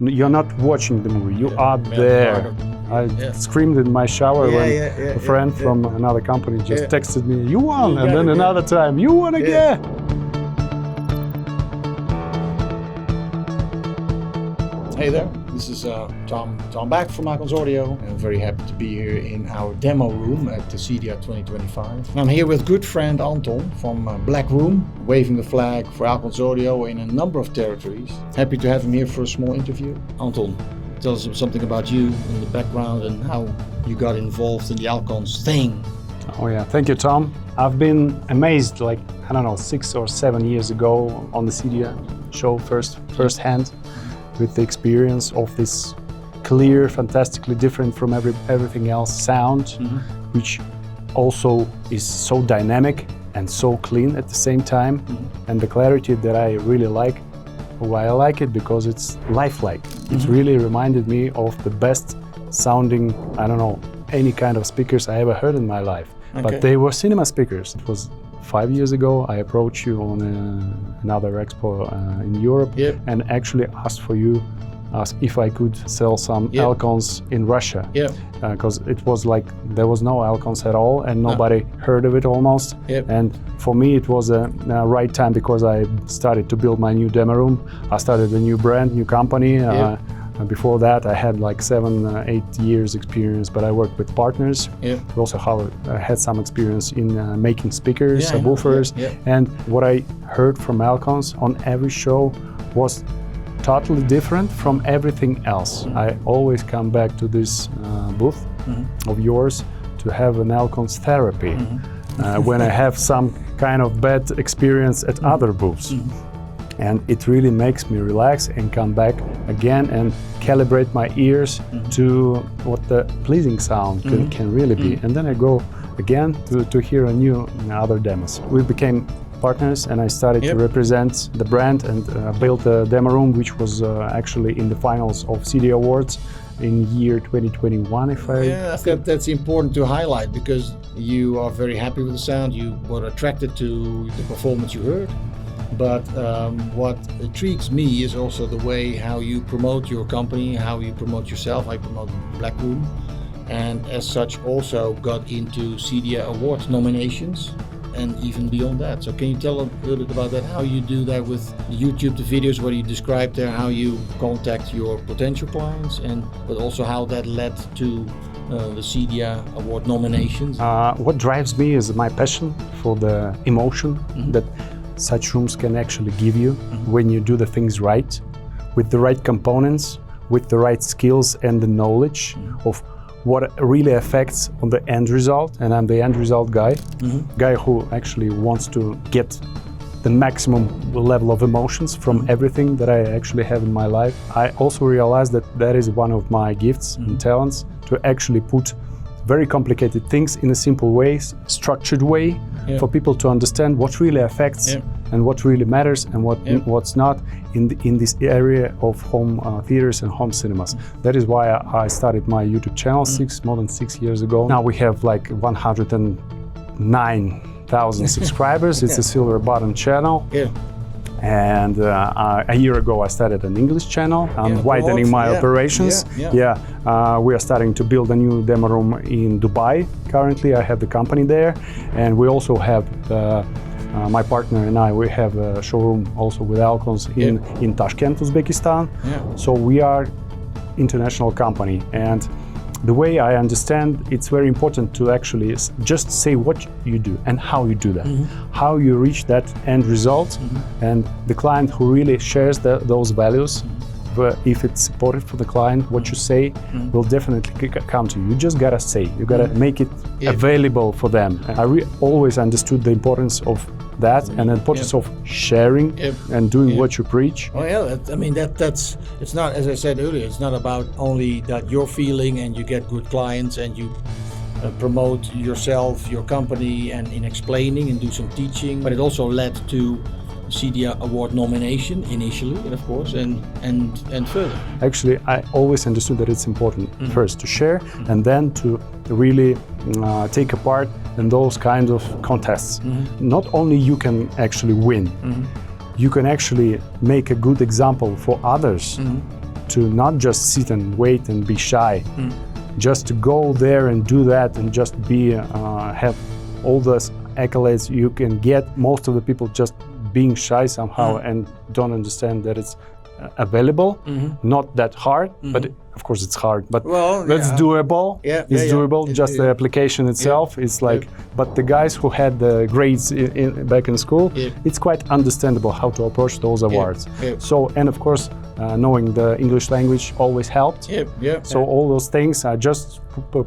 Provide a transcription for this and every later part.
You're not watching the movie, you are there. I screamed in my shower when a friend from another company just texted me, "You won!" And then another time, "You won again!" Hey there, this is Tom back from Alcons Audio. I'm very happy to be here in our demo room at the CEDIA 2025. I'm here with good friend Anton from Blackroom, waving the flag for Alcons Audio in a number of territories. Happy to have him here for a small interview. Anton, tell us something about you and the background and how you got involved in the Alcons thing. Oh yeah, thank you, Tom. I've been amazed, like, I don't know, 6 or 7 years ago on the CEDIA show firsthand, with the experience of this clear, fantastically different from everything else sound, which also is so dynamic and so clean at the same time. And the clarity that I really like, why I like it, because it's lifelike. It really reminded me of the best sounding, I don't know, any kind of speakers I ever heard in my life. Okay. But they were cinema speakers. It was 5 years ago. I approached you on another expo in Europe and actually asked if I could sell some Alcons in Russia. Because it was like there was no Alcons at all and nobody heard of it almost. And for me it was a right time, because I started to build my new demo room. I started a new brand, new company. Before that, I had like 7-8 years experience, but I worked with partners. We also had some experience in making speakers, subwoofers. And what I heard from Alcons on every show was totally different from everything else. I always come back to this booth of yours to have an Alcons therapy when I have some kind of bad experience at other booths. And it really makes me relax and come back again and calibrate my ears to what the pleasing sound can really be. And then I go again to hear other demos. We became partners and I started to represent the brand and built a demo room, which was actually in the finals of CEDIA Awards in year 2021, if I... Yeah, I think that's important to highlight, because you are very happy with the sound, you were attracted to the performance you heard. But what intrigues me is also the way how you promote your company, how you promote yourself. I promote Blackroom, and as such also got into CEDIA Award nominations and even beyond that. So can you tell a little bit about that, how you do that with YouTube, the videos where you describe there how you contact your potential clients, but also how that led to the CEDIA Award nominations? What drives me is my passion for the emotion that such rooms can actually give you when you do the things right, with the right components, with the right skills and the knowledge of what really affects on the end result. And I'm the end result guy, guy who actually wants to get the maximum level of emotions from everything that I actually have in my life. I also realized that is one of my gifts and talents, to actually put very complicated things in a simple way, structured way, for people to understand what really affects and what really matters and what's not in this area of home theaters and home cinemas. That is why I started my YouTube channel more than 6 years ago. Now we have like 109,000 subscribers. It's a silver button channel. And a year ago I started an English channel. I'm widening my operations. We are starting to build a new demo room in Dubai. Currently I have the company there, and we also have my partner and I, we have a showroom also with Alcons in Tashkent, Uzbekistan. So we are international company, and the way I understand, it's very important to actually just say what you do and how you do that, how you reach that end result, and the client who really shares those values. But if it's supportive for the client, what you say will definitely come to you. You just gotta say, you gotta make it available for them. I always understood the importance of that and the importance of sharing and doing what you preach. Oh yeah, I mean that's it's not, as I said earlier, it's not about only that you're feeling and you get good clients and you promote yourself, your company, and in explaining and do some teaching, but it also led to CEDIA Award nomination initially, of course, and further. Actually, I always understood that it's important first to share and then to really take a part in those kinds of contests. Not only you can actually win, you can actually make a good example for others to not just sit and wait and be shy, just to go there and do that and just be have all those accolades you can get. Most of the people just being shy somehow and don't understand that it's available, not that hard, but of course it's hard, but it's doable. It's doable. Just the application itself is like, but the guys who had the grades back in school, it's quite understandable how to approach those awards. So, and of course, knowing the English language always helped. So all those things, I just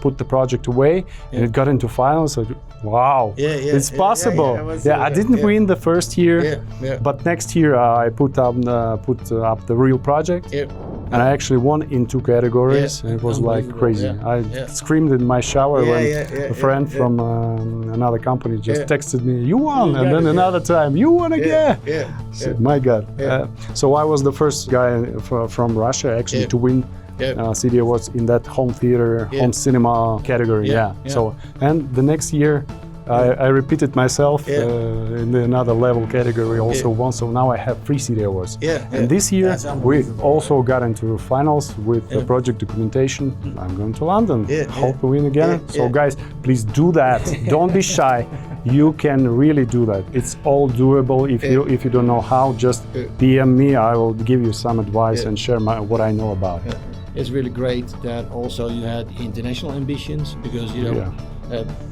put the project away and it got into finals. So, wow, it's possible. I didn't win the first year, but next year I put up the real project, and I actually won in 2 categories. And it was like crazy. I screamed in my shower when a friend from another company just texted me, "You won!" And then another time, "You won again!" I said, "My God!" So I was the first guy from Russia actually to win CEDIA Awards in that home theater, home cinema category. So, and the next year I repeated myself in another level category, also won. So now I have 3 CEDIA Awards. And this year we also got into finals with the project documentation. I'm going to London. Hope to win again. So guys, please do that. Don't be shy. You can really do that. It's all doable. If you don't know how, just PM me. I will give you some advice and share what I know about it. It's really great that also you had international ambitions, because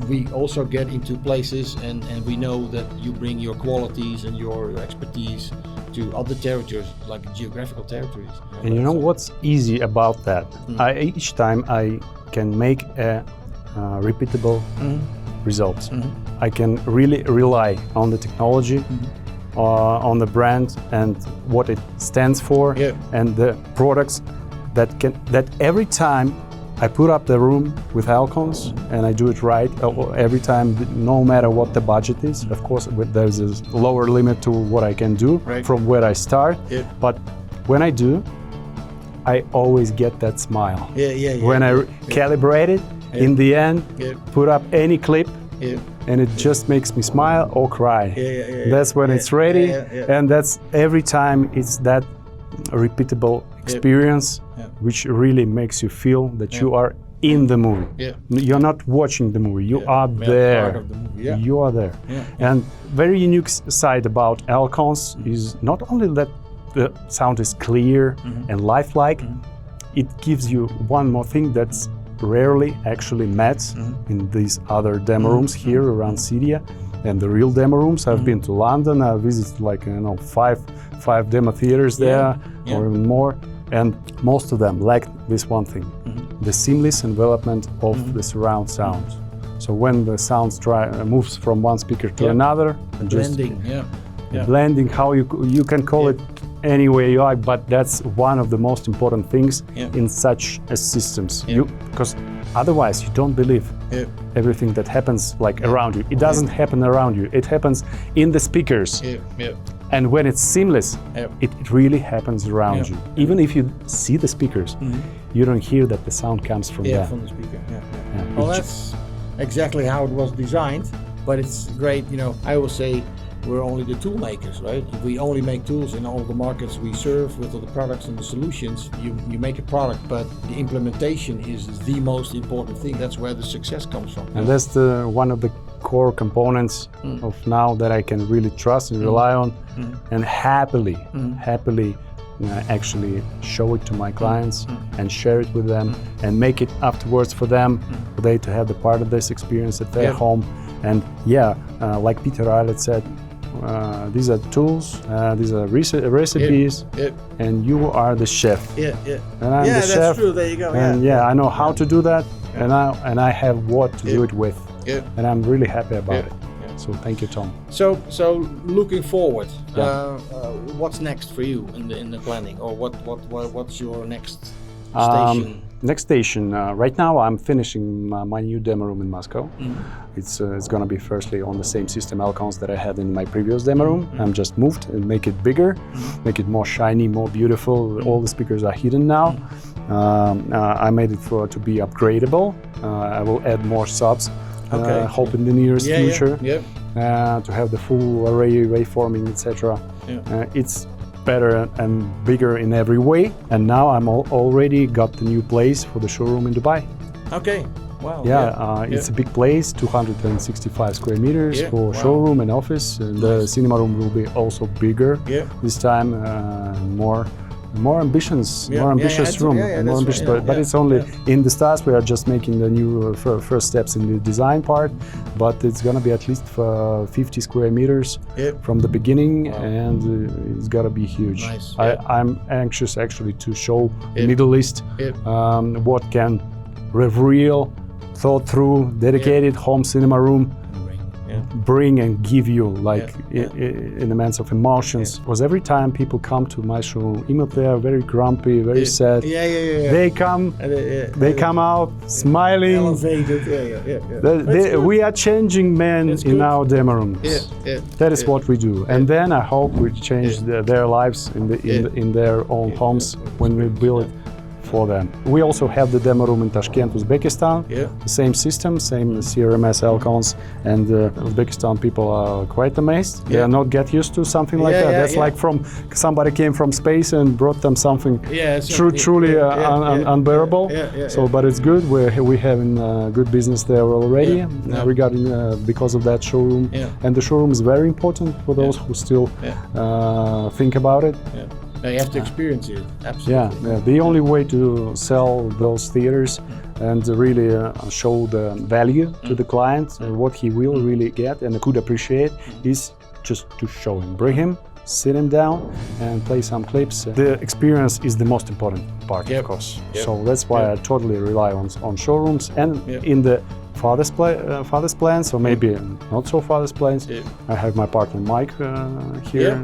we also get into places and we know that you bring your qualities and your expertise to other territories, like geographical territories. And you know what's easy about that? Each time I can make a repeatable results. I can really rely on the technology, on the brand and what it stands for, and the products that every time I put up the room with Alcons and I do it right every time, no matter what the budget is. Of course, there's a lower limit to what I can do from where I start. But when I do, I always get that smile. When I calibrate it, in the end, put up any clip, and it just makes me smile or cry. That's when it's ready, and that's every time it's that repeatable experience, which really makes you feel that you are in the movie. You're not watching the movie, you are there. Part of the movie. You are there. And very unique side about Alcons is not only that the sound is clear and lifelike, it gives you one more thing that's rarely actually met in these other demo rooms here around CEDIA. And the real demo rooms, I've been to London, I visited like, five demo theaters there, or even more, and most of them lack this one thing, the seamless envelopment of the surround sound. So when the sound moves from one speaker to another, blending, how you can call it any way you like, but that's one of the most important things in such systems. Because otherwise you don't believe everything that happens like around you. It doesn't happen around you, it happens in the speakers. And when it's seamless, it really happens around you. Even if you see the speakers, you don't hear that the sound comes from there. From the speaker. Well, that's exactly how it was designed, but it's great. I always say we're only the tool makers, right? If we only make tools in all the markets we serve with all the products and the solutions, you make a product, but the implementation is the most important thing. That's where the success comes from. And that's one of the core components of now that I can really trust and rely on, and happily actually show it to my clients and share it with them and make it afterwards for them, for they to have the part of this experience at their home. And like Peter Eilert said, these are tools, these are recipes, and you are the chef. And I'm the chef. That's true. There you go. And I know how to do that, and I have what to do it with. And I'm really happy about it. So thank you, Tom. So looking forward, what's next for you in the planning, or what's your next station? Next station, right now I'm finishing my new demo room in Moscow. It's going to be firstly on the same system Alcons that I had in my previous demo room. I'm just moved and make it bigger, make it more shiny, more beautiful. All the speakers are hidden now. I made it to be upgradable. I will add more subs, hope in the nearest future, to have the full array, waveforming, etc. It's better and bigger in every way. And now I'm already got the new place for the showroom in Dubai. Okay. Wow. It's a big place, 265 square meters for showroom and office. And the cinema room will be also bigger this time, more ambitious room, more ambitious. But it's only in the stars. We are just making the new first steps in the design part. But it's gonna be at least 50 square meters from the beginning, and it's gotta be huge. Nice. I'm anxious actually to show Middle East what can reveal, thought through, dedicated home cinema room bring and give you, like in immense of emotions. Because every time people come to my showroom, even if they are very grumpy, very sad, they come out smiling. Elevated. We are changing men in our demo rooms. That is what we do, and then I hope we change their lives in their own homes when we build it for them. We also have the demo room in Tashkent, Uzbekistan. The same system, same CRMS Alcons, and Uzbekistan people are quite amazed. They are not get used to something like that. That's like from somebody came from space and brought them something truly unbearable. So, but it's good. We having good business there already regarding because of that showroom. And the showroom is very important for those who still think about it. You have to experience it, absolutely. The only way to sell those theaters and really show the value to the client, what he will really get and could appreciate, is just to show him, bring him, sit him down and play some clips. The experience is the most important part, of course. So that's why I totally rely on showrooms. And in the farthest plans, or maybe not so farthest plans, I have my partner Mike here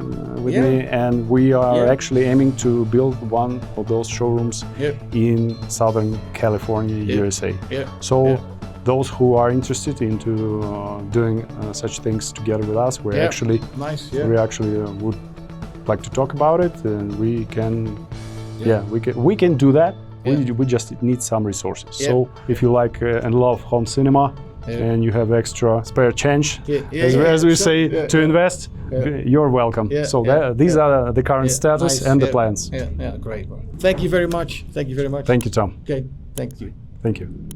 with me, and we are actually aiming to build one of those showrooms in Southern California, USA. So those who are interested into doing such things together with us, we actually would like to talk about it, and we can do that. We just need some resources. So if you like and love home cinema and you have extra spare change, as we say, to invest, you're welcome. So these are the current status and the plans. Great. Thank you very much. Thank you very much. Thank you, Tom. Okay, thank you. Thank you.